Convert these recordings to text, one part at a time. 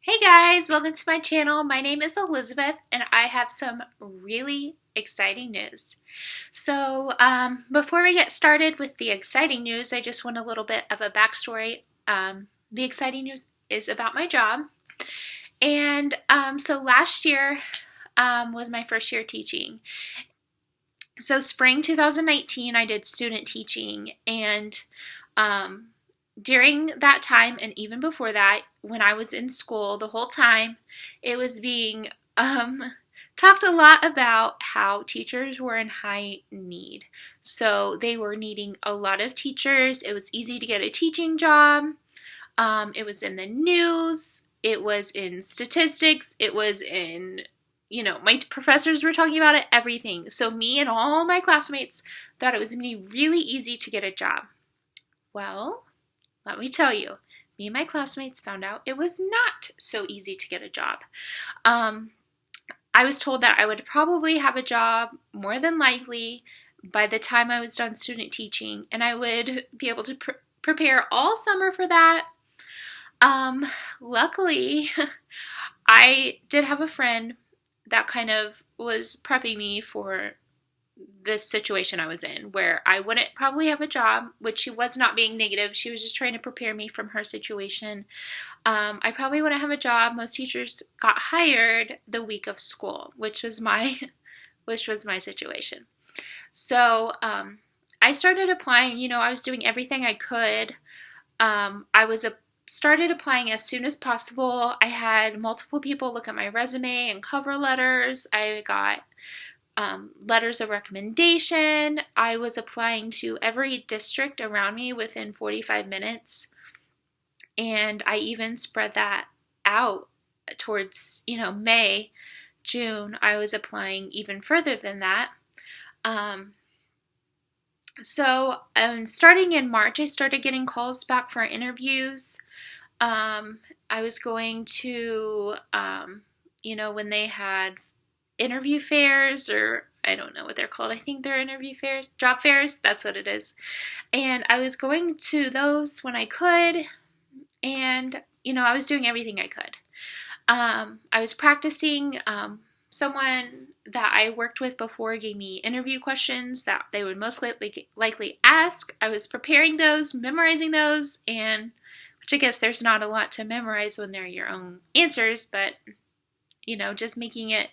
Hey guys, welcome to my channel. My name is Elizabeth and I have some really exciting news. Before we get started with the exciting news, I just want a little bit of a backstory. The exciting news is about my job. Last year was my first year teaching. So spring 2019, I did student teaching, and um, during that time and even before that, when I was in school, the whole time it was being talked a lot about how teachers were in high need. So they were needing a lot of teachers. It was easy to get a teaching job. It was in the news. It was in statistics. It was in, my professors were talking about it, everything. So me and all my classmates thought it was going to be really easy to get a job. Well, let me tell you, me and my classmates found out it was not so easy to get a job. I was told that I would probably have a job more than likely by the time I was done student teaching, and I would be able to prepare all summer for that. Luckily, I did have a friend that kind of was prepping me for this situation I was in, where I wouldn't probably have a job, which she was not being negative. She was just trying to prepare me from her situation. I probably wouldn't have a job. Most teachers got hired the week of school, which was my situation. I started applying. I was doing everything I could. Started applying as soon as possible. I had multiple people look at my resume and cover letters. I got letters of recommendation. I was applying to every district around me within 45 minutes. And I even spread that out towards, May, June. I was applying even further than that. Starting in March, I started getting calls back for interviews. I was going to, when they had interview fairs, or I don't know what they're called. I think they're interview fairs, job fairs. That's what it is. And I was going to those when I could, and I was doing everything I could. I was practicing. Someone that I worked with before gave me interview questions that they would most likely ask. I was preparing those, memorizing those, and which I guess there's not a lot to memorize when they're your own answers, but just making it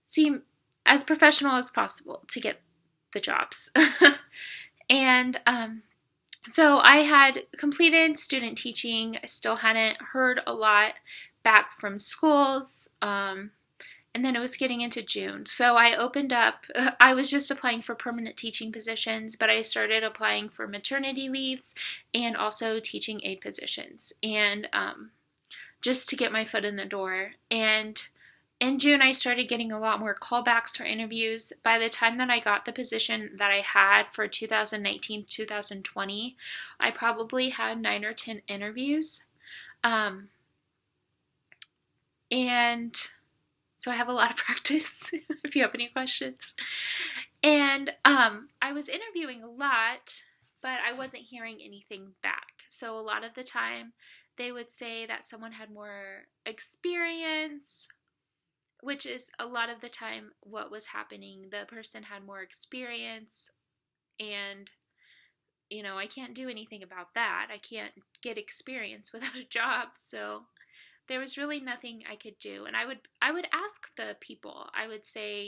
seem as professional as possible to get the jobs. And so I had completed student teaching. I still hadn't heard a lot back from schools. And then it was getting into June. So I opened up, I was just applying for permanent teaching positions, but I started applying for maternity leaves and also teaching aid positions, and just to get my foot in the door. And in June, I started getting a lot more callbacks for interviews. By the time that I got the position that I had for 2019-2020, I probably had 9 or 10 interviews. And so I have a lot of practice if you have any questions. And I was interviewing a lot, but I wasn't hearing anything back. So a lot of the time, they would say that someone had more experience, which is a lot of the time what was happening. The person had more experience, and I can't do anything about that. I can't get experience without a job, so there was really nothing I could do. And I would ask the people. I would say,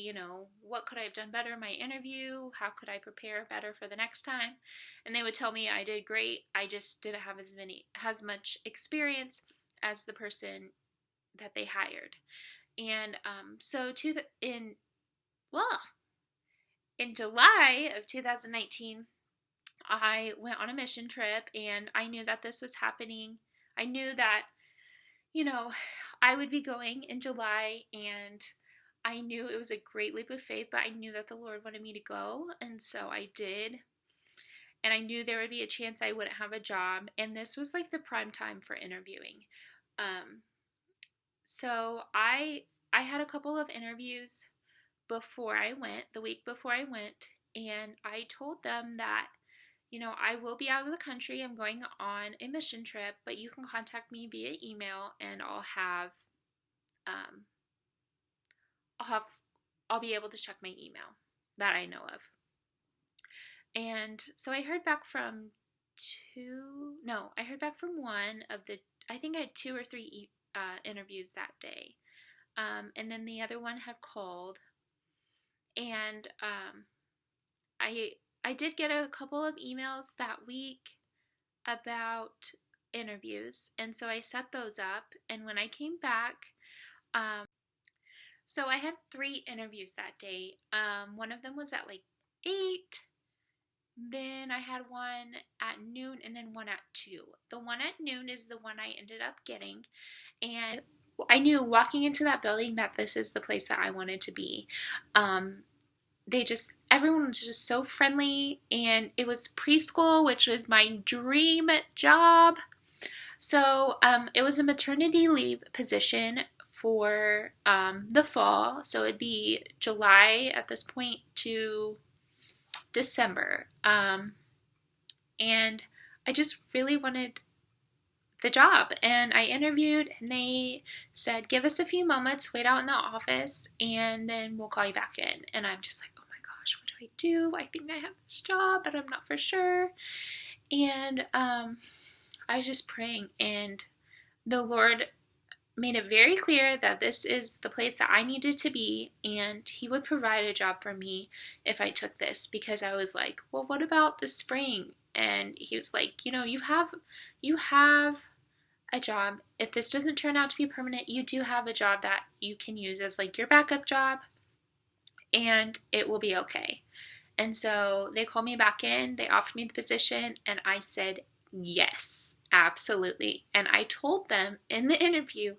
what could I have done better in my interview? How could I prepare better for the next time? And they would tell me I did great. I just didn't have as much experience as the person that they hired. And in July of 2019, I went on a mission trip, and I knew that this was happening. I knew that, I would be going in July, and I knew it was a great leap of faith, but I knew that the Lord wanted me to go, and so I did. And I knew there would be a chance I wouldn't have a job, and this was like the prime time for interviewing. So I had a couple of interviews before I went, the week before I went, and I told them that, I will be out of the country. I'm going on a mission trip, but you can contact me via email, and um, I'll be able to check my email that I know of. And so I heard back from one of the, I think I had 2 or 3 interviews that day. And then the other one had called, and I did get a couple of emails that week about interviews, and so I set those up. And when I came back, so I had 3 interviews that day. One of them was at like 8. Then I had one at noon, and then one at 2. The one at noon is the one I ended up getting, and I knew walking into that building that this is the place that I wanted to be. Everyone was just so friendly, and it was preschool, which was my dream job. So it was a maternity leave position for the fall, so it'd be July at this point to December. And I just really wanted the job, and I interviewed, and they said, give us a few moments, wait out in the office, and then we'll call you back in. And I'm just like, oh my gosh, what do I do? I think I have this job, but I'm not for sure. And I was just praying, and the Lord made it very clear that this is the place that I needed to be, and He would provide a job for me if I took this, because I was like, well, what about the spring? And He was like, you have a job. If this doesn't turn out to be permanent, you do have a job that you can use as like your backup job, and it will be okay. And so they called me back in, they offered me the position, and I said yes, absolutely. And I told them in the interview,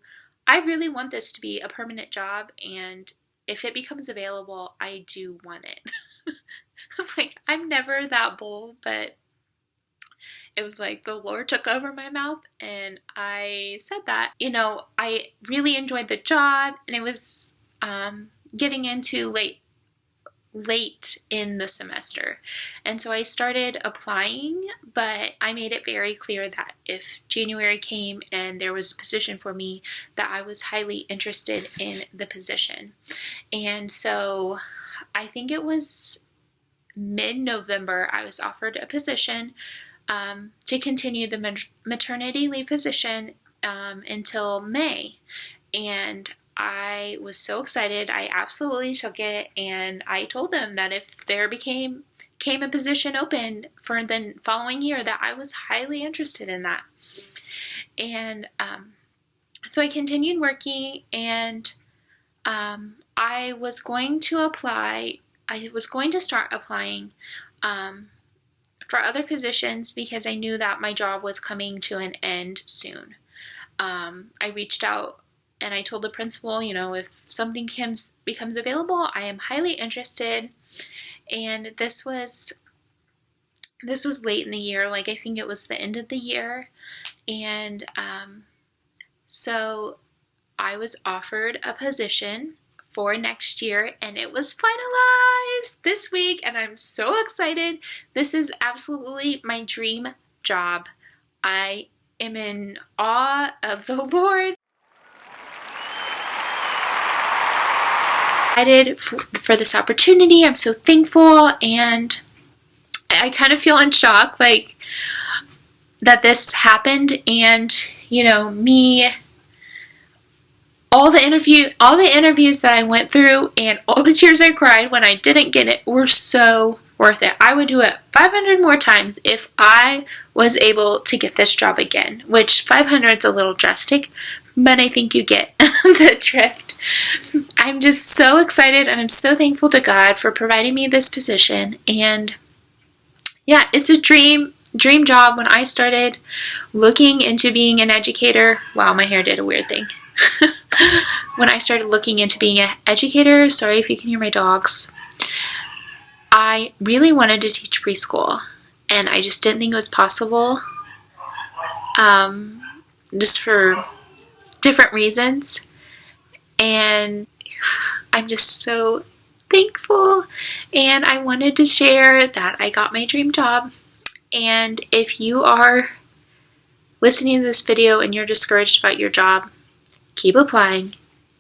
I really want this to be a permanent job, and if it becomes available, I do want it. I'm like, I'm never that bold, but it was like the Lord took over my mouth, and I said that. I really enjoyed the job, and it was getting into late in the semester. And so I started applying, but I made it very clear that if January came and there was a position for me, that I was highly interested in the position. And so I think it was mid-November, I was offered a position to continue the maternity leave position until May. And I was so excited. I absolutely took it, and I told them that if there came a position open for the following year, that I was highly interested in that. And so I continued working, and I was going to apply. I was going to start applying for other positions because I knew that my job was coming to an end soon. I reached out and I told the principal, if something becomes available, I am highly interested. And this was late in the year, like I think it was the end of the year. And so I was offered a position for next year, and it was finalized this week, and I'm so excited. This is absolutely my dream job. I am in awe of the Lord. Excited for this opportunity. I'm so thankful, and I kind of feel in shock, like, that this happened, and me, all the interviews that I went through and all the tears I cried when I didn't get it were so worth it. I would do it 500 more times if I was able to get this job again, which 500 is a little drastic, but I think you get the drift. I'm just so excited, and I'm so thankful to God for providing me this position. And yeah, it's a dream job. When I started looking into being an educator, wow, my hair did a weird thing. When I started looking into being an educator, sorry if you can hear my dogs, I really wanted to teach preschool, and I just didn't think it was possible, just for different reasons. And I'm just so thankful, and I wanted to share that I got my dream job, And if you are listening to this video and you're discouraged about your job, keep applying,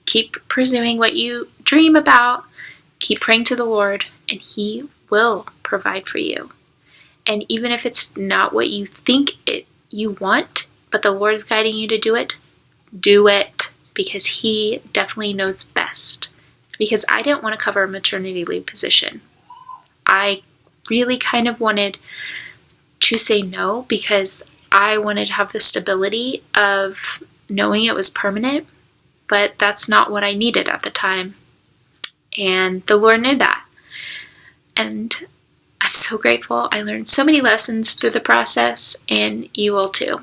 keep pursuing what you dream about, keep praying to the Lord, and He will provide for you. And even if it's not what you think you want, but the Lord is guiding you to do it, because He definitely knows best. Because I didn't want to cover a maternity leave position. I really kind of wanted to say no because I wanted to have the stability of knowing it was permanent, but that's not what I needed at the time. And the Lord knew that. And I'm so grateful. I learned so many lessons through the process, and you will too.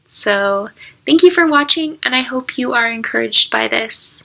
So thank you for watching, and I hope you are encouraged by this.